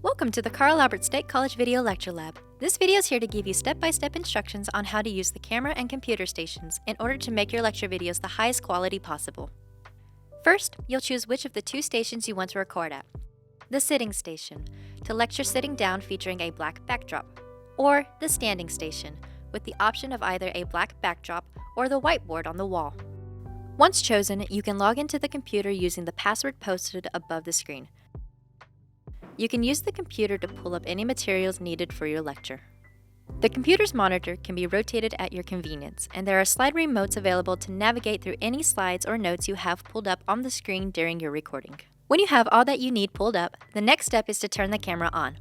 Welcome to the Carl Albert State College Video Lecture Lab. This video is here to give you step-by-step instructions on how to use the camera and computer stations in order to make your lecture videos the highest quality possible. First, you'll choose which of the two stations you want to record at. The sitting station, to lecture sitting down featuring a black backdrop, or the standing station, with the option of either a black backdrop or the whiteboard on the wall. Once chosen, you can log into the computer using the password posted above the screen. You can use the computer to pull up any materials needed for your lecture. The computer's monitor can be rotated at your convenience, and there are slide remotes available to navigate through any slides or notes you have pulled up on the screen during your recording. When you have all that you need pulled up, the next step is to turn the camera on.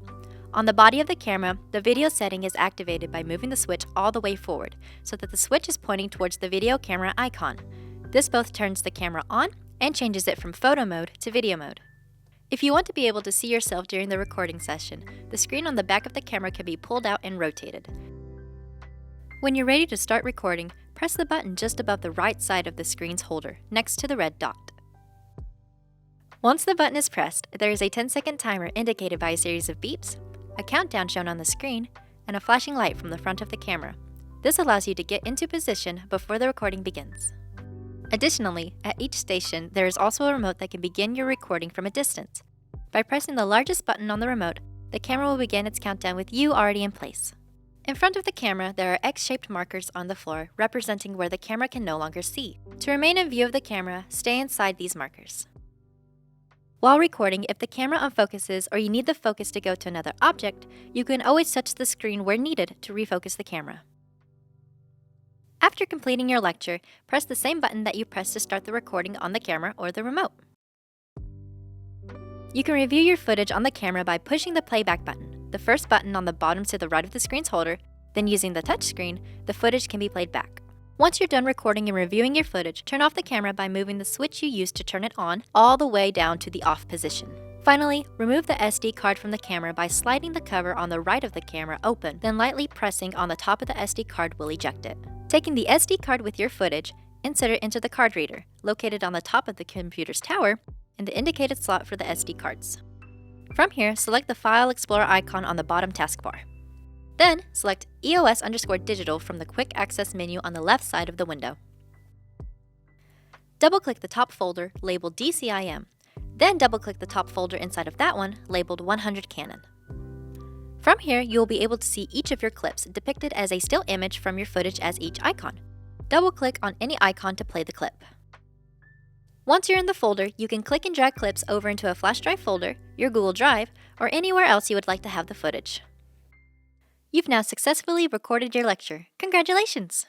On the body of the camera, the video setting is activated by moving the switch all the way forward, so that the switch is pointing towards the video camera icon. This both turns the camera on and changes it from photo mode to video mode. If you want to be able to see yourself during the recording session, the screen on the back of the camera can be pulled out and rotated. When you're ready to start recording, press the button just above the right side of the screen's holder, next to the red dot. Once the button is pressed, there is a 10-second timer indicated by a series of beeps, a countdown shown on the screen, and a flashing light from the front of the camera. This allows you to get into position before the recording begins. Additionally, at each station, there is also a remote that can begin your recording from a distance. By pressing the largest button on the remote, the camera will begin its countdown with you already in place. In front of the camera, there are X-shaped markers on the floor representing where the camera can no longer see. To remain in view of the camera, stay inside these markers. While recording, if the camera unfocuses or you need the focus to go to another object, you can always touch the screen where needed to refocus the camera. After completing your lecture, press the same button that you pressed to start the recording on the camera or the remote. You can review your footage on the camera by pushing the playback button, the first button on the bottom to the right of the screen's holder, then using the touchscreen, the footage can be played back. Once you're done recording and reviewing your footage, turn off the camera by moving the switch you used to turn it on all the way down to the off position. Finally, remove the SD card from the camera by sliding the cover on the right of the camera open, then lightly pressing on the top of the SD card will eject it. Taking the SD card with your footage, insert it into the card reader, located on the top of the computer's tower, in the indicated slot for the SD cards. From here, select the File Explorer icon on the bottom taskbar. Then, select EOS_digital from the Quick Access menu on the left side of the window. Double-click the top folder labeled DCIM, then double-click the top folder inside of that one labeled 100 Canon. From here, you will be able to see each of your clips depicted as a still image from your footage as each icon. Double-click on any icon to play the clip. Once you're in the folder, you can click and drag clips over into a flash drive folder, your Google Drive, or anywhere else you would like to have the footage. You've now successfully recorded your lecture. Congratulations!